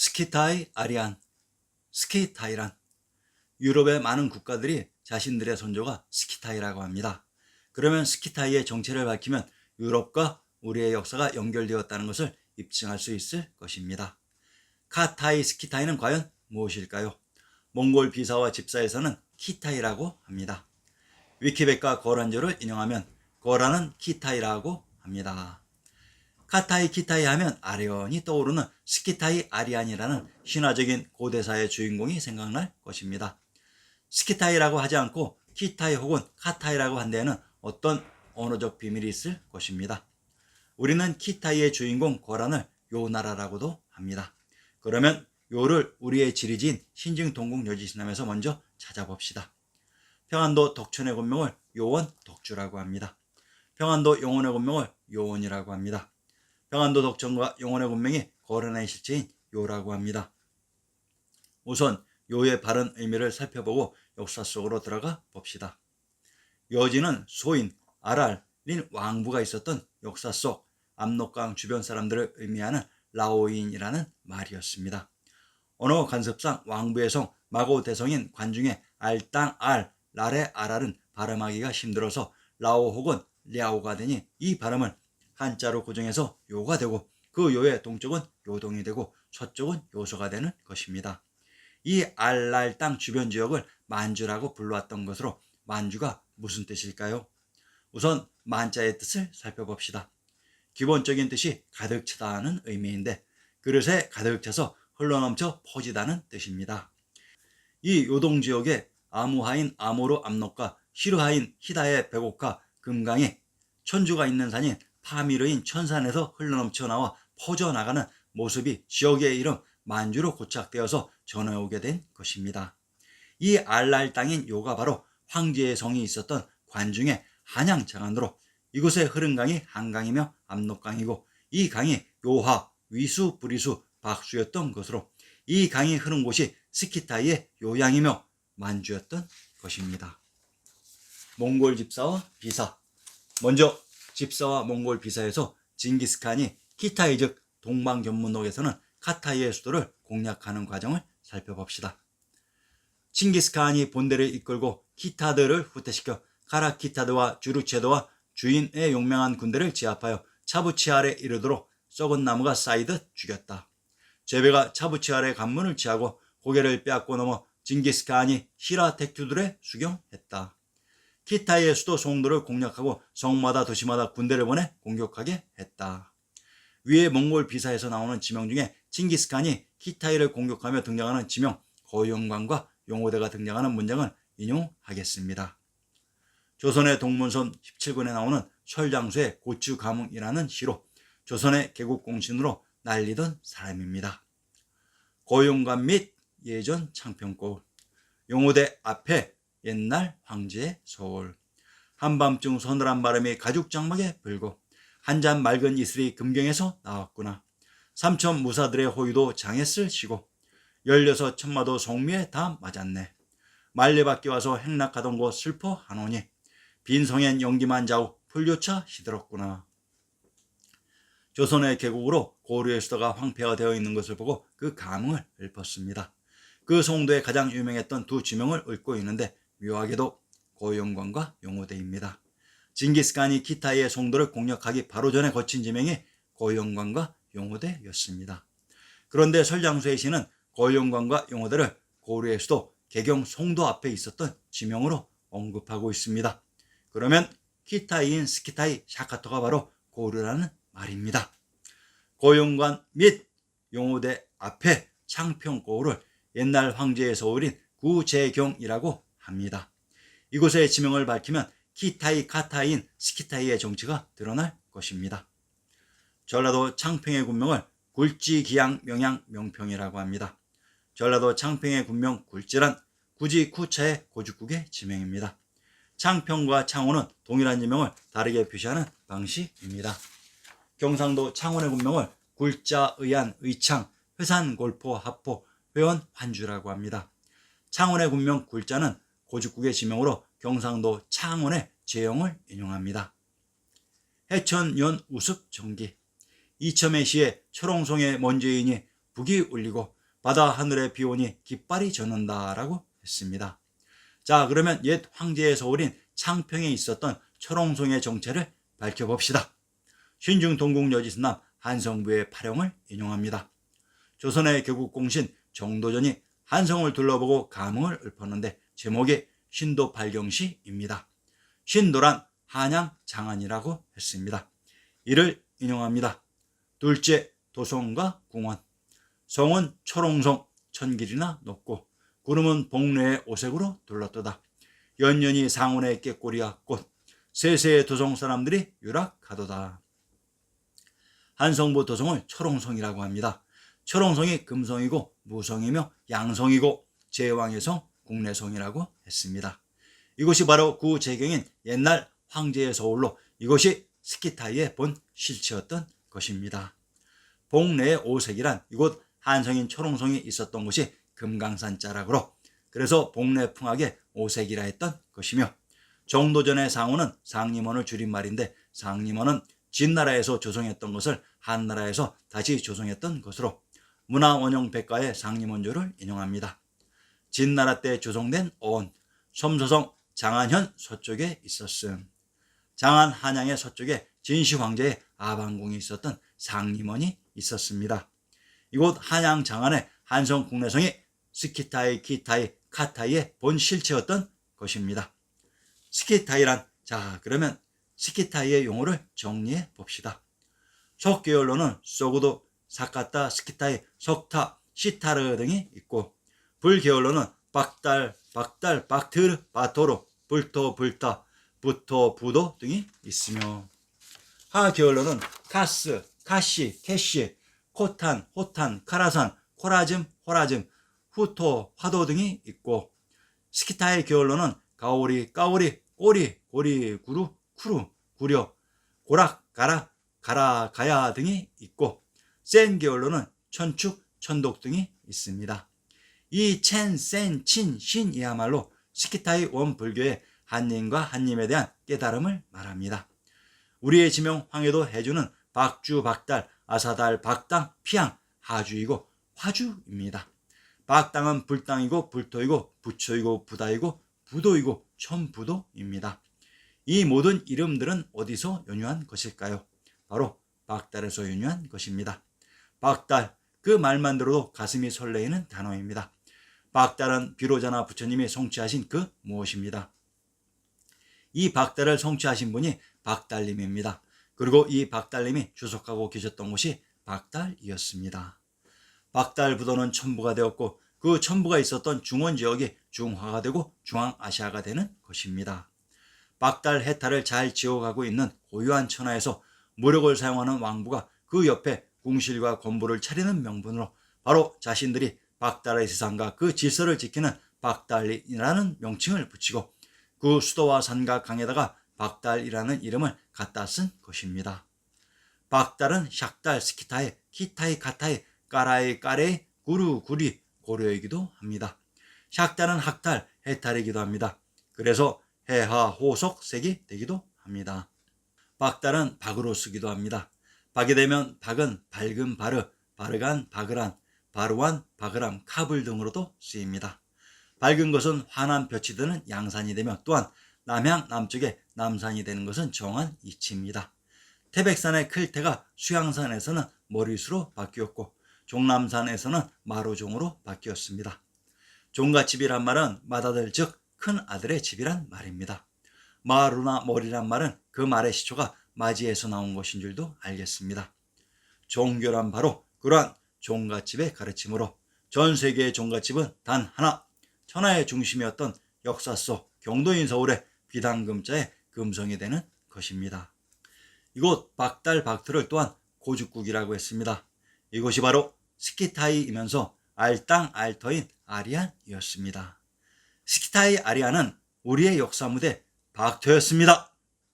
스키타이 아리안, 스키타이란 유럽의 많은 국가들이 자신들의 선조가 스키타이라고 합니다. 그러면 스키타이의 정체를 밝히면 유럽과 우리의 역사가 연결되었다는 것을 입증할 수 있을 것입니다. 카타이 스키타이는 과연 무엇일까요? 몽골 비사와 집사에서는 키타이라고 합니다. 위키백과 거란조를 인용하면 거란은 키타이라고 합니다. 카타이 키타이 하면 아련히 떠오르는 스키타이 아리안이라는 신화적인 고대사의 주인공이 생각날 것입니다. 스키타이라고 하지 않고 키타이 혹은 카타이라고 한 데에는 어떤 언어적 비밀이 있을 것입니다. 우리는 키타이의 주인공 거란을 요나라라고도 합니다. 그러면 요를 우리의 지리지인 신증동국 여지신함에서 먼저 찾아봅시다. 평안도 덕천의 권명을 요원 덕주라고 합니다. 평안도 용원의 권명을 요원이라고 합니다. 평안도 덕천과 용원의 권명이 거란의 실체인 요라고 합니다. 우선 요의 바른 의미를 살펴보고 역사 속으로 들어가 봅시다. 여지는 소인, 아랄린 왕부가 있었던 역사 속 압록강 주변 사람들을 의미하는 라오인이라는 말이었습니다. 언어 간섭상 왕부의 성 마고 대성인 관중의 알땅 알, 랄의 아랄은 발음하기가 힘들어서 라오 혹은 랴오가 되니 이 발음을 한자로 고정해서 요가 되고 그 요의 동쪽은 요동이 되고 서쪽은 요소가 되는 것입니다. 이 알랄 땅 주변 지역을 만주라고 불러왔던 것으로 만주가 무슨 뜻일까요? 우선 만자의 뜻을 살펴봅시다. 기본적인 뜻이 가득 차다는 의미인데 그릇에 가득 차서 흘러넘쳐 퍼지다는 뜻입니다. 이 요동지역에 아무하인 아모르 압록과 히르하인 히다의 백옥과 금강에 천주가 있는 산인 파미르인 천산에서 흘러넘쳐 나와 퍼져나가는 모습이 지역의 이름 만주로 고착되어서 전해오게 된 것입니다. 이 알랄 땅인 요가 바로 황제의 성이 있었던 관중의 한양 장안으로 이곳에 흐른 강이 한강이며 압록강이고 이 강이 요하, 위수, 브리수, 박수였던 것으로 이 강이 흐른 곳이 스키타이의 요양이며 만주였던 것입니다. 몽골 집사와 비사. 먼저 집사와 몽골 비사에서 징기스칸이 키타이 즉 동방견문록에서는 카타이의 수도를 공략하는 과정을 살펴봅시다. 칭기스칸이 본대를 이끌고 키타드를 후퇴시켜 카라키타드와 주르체드와 주인의 용맹한 군대를 제압하여 차부치알에 이르도록 썩은 나무가 쌓이듯 죽였다. 제베가 차부치알의 관문을 취하고 고개를 빼앗고 넘어 징기스칸이 히라텍투들에 수경했다. 키타이의 수도 송도를 공략하고 성마다 도시마다 군대를 보내 공격하게 했다. 위에 몽골 비사에서 나오는 지명 중에 칭기스칸이 키타이를 공격하며 등장하는 지명 거용관과 용호대가 등장하는 문장을 인용하겠습니다. 조선의 동문선 17권에 나오는 설장수의 고추가문이라는 시로 조선의 개국공신으로 날리던 사람입니다. 거용관 및 예전 창평고을, 용호대 앞에 옛날 황제의 서울, 한밤중 서늘한 바람이 가죽 장막에 불고 한 잔 맑은 이슬이 금경에서 나왔구나. 삼천 무사들의 호위도 장애쓸 시고 16 천마도 성미에 다 맞았네. 말레밖에 와서 행락하던 곳 슬퍼하노니 빈성엔 연기만 자우 풀교차 시들었구나. 조선의 개국으로 고려의 수도가 황폐화되어 있는 것을 보고 그 감흥을 읊었습니다. 그 송도에 가장 유명했던 두 지명을 읊고 있는데 묘하게도 고용관과 용호대입니다. 징기스칸이 키타이의 송도를 공략하기 바로 전에 거친 지명이 고용관과 용호대였습니다. 그런데 설장수의 시는 고용관과 용호대를 고려의 수도 개경 송도 앞에 있었던 지명으로 언급하고 있습니다. 그러면 키타이인 스키타이 샤카토가 바로 고려라는 말입니다. 고용관 및 용호대 앞에 창평고을을 옛날 황제의 서울인 구제경이라고 합니다. 이곳의 지명을 밝히면 키타이 카타이인 스키타이의 정체가 드러날 것입니다. 전라도 창평의 군명을 굴지기양 명양 명평이라고 합니다. 전라도 창평의 군명 굴지란 구지 쿠차의 고죽국의 지명입니다. 창평과 창원은 동일한 지명을 다르게 표시하는 방식입니다. 경상도 창원의 군명을 굴자, 의안, 의창, 회산, 골포, 합포, 회원, 환주라고 합니다. 창원의 군명 굴자는 고죽국의 지명으로 경상도 창원의 제형을 인용합니다. 해천연 우습 정기. 이첨의 시에 철옹송의 먼저인이 북이 울리고 바다 하늘에 비오니 깃발이 젖는다라고 했습니다. 자, 그러면 옛 황제의 서울인 창평에 있었던 철옹성의 정체를 밝혀봅시다. 신중 동국 여지스남 한성부의 파령을 인용합니다. 조선의 개국공신 정도전이 한성을 둘러보고 감흥을 읊었는데 제목이 신도 발경시입니다. 신도란 한양 장안이라고 했습니다. 이를 인용합니다. 둘째, 도성과 궁원. 성은 초롱성, 천길이나 높고 구름은 복례의 오색으로 둘렀도다. 연년이 상온의 깨꼬리와 꽃, 세세의 도성 사람들이 유락하도다. 한성부 도성을 초롱성이라고 합니다. 초롱성이 금성이고 무성이며 양성이고 제왕의 성, 국내성이라고 했습니다. 이곳이 바로 구제경인 옛날 황제의 서울로 이곳이 스키타이의 본 실체였던 것입니다. 복내의 오색이란 이곳 한성인 초롱성이 있었던 곳이 금강산 자락으로 그래서 복내풍악의 오색이라 했던 것이며 정도전의 상호는 상림원을 줄인 말인데 상림원은 진나라에서 조성했던 것을 한나라에서 다시 조성했던 것으로 문화원형백과의 상림원조를 인용합니다. 진나라 때 조성된 어원, 솜서성 장안현 서쪽에 있었음. 장안 한양의 서쪽에 진시황제의 아방궁이 있었던 상림원이 있었습니다. 이곳 한양 장안의 한성 국내성이 스키타이, 키타이, 카타이의 본 실체였던 것입니다. 스키타이란, 자, 그러면 스키타이의 용어를 정리해 봅시다. 석계열로는 소구도, 사카타, 스키타이, 석타, 시타르 등이 있고 불계열로는 박달, 박트르, 바토로, 불토, 불타, 부토, 부도 등이 있으며 하계열로는 카스, 카시, 캐시, 코탄, 호탄, 카라산, 코라즘, 호라즘, 후토, 화도 등이 있고 스키타이 계열로는 가오리, 까오리, 꼬리, 고리, 구루, 쿠루, 구려, 고락, 가라, 가라, 가야 등이 있고 센 계열로는 천축, 천독 등이 있습니다. 이 첸, 센, 친, 신이야말로 스키타이 원불교의 한님과 한님에 대한 깨달음을 말합니다. 우리의 지명 황해도 해주는 박주, 박달, 아사달, 박당, 피양, 하주이고 화주입니다. 박당은 불당이고 불토이고 부초이고 부다이고 부도이고 천부도입니다. 이 모든 이름들은 어디서 연유한 것일까요? 바로 박달에서 연유한 것입니다. 박달, 그 말만 들어도 가슴이 설레이는 단어입니다. 박달은 비로자나 부처님이 성취하신 그 무엇입니다. 이 박달을 성취하신 분이 박달님입니다. 그리고 이 박달님이 주석하고 계셨던 곳이 박달이었습니다. 박달 부도는 천부가 되었고 그 천부가 있었던 중원 지역이 중화가 되고 중앙아시아가 되는 것입니다. 박달 해탈을 잘 지어가고 있는 고유한 천하에서 무력을 사용하는 왕부가 그 옆에 궁실과 건부를 차리는 명분으로 바로 자신들이 박달의 세상과 그 질서를 지키는 박달이라는 명칭을 붙이고 그 수도와 산과 강에다가 박달이라는 이름을 갖다 쓴 것입니다. 박달은 샥달, 스키타이, 키타이, 카타이, 까라이, 까레이, 구루, 구리, 고려이기도 합니다. 샥달은 학달, 해탈이기도 합니다. 그래서 해하, 호석, 색이 되기도 합니다. 박달은 박으로 쓰기도 합니다. 박이 되면 박은 밝은 바르, 바르간, 바그란, 바루안, 바그람, 카불 등으로도 쓰입니다. 밝은 것은 환한 볕이 드는 양산이 되며 또한 남향 남쪽에 남산이 되는 것은 정한 이치입니다. 태백산의 클테가 수양산에서는 머리수로 바뀌었고 종남산에서는 마루종으로 바뀌었습니다. 종갓집이란 말은 맏아들 즉 큰 아들의 집이란 말입니다. 마루나 머리란 말은 그 말의 시초가 마지에서 나온 것인 줄도 알겠습니다. 종교란 바로 그러한 종갓집의 가르침으로 전 세계의 종갓집은 단 하나, 천하의 중심이었던 역사 속 경도인 서울의 비당금자의 금성이 되는 것입니다. 이곳 박달 박트를 또한 고죽국이라고 했습니다. 이곳이 바로 스키타이이면서 알땅 알터인 아리안이었습니다. 스키타이 아리안은 우리의 역사 무대 박터였습니다.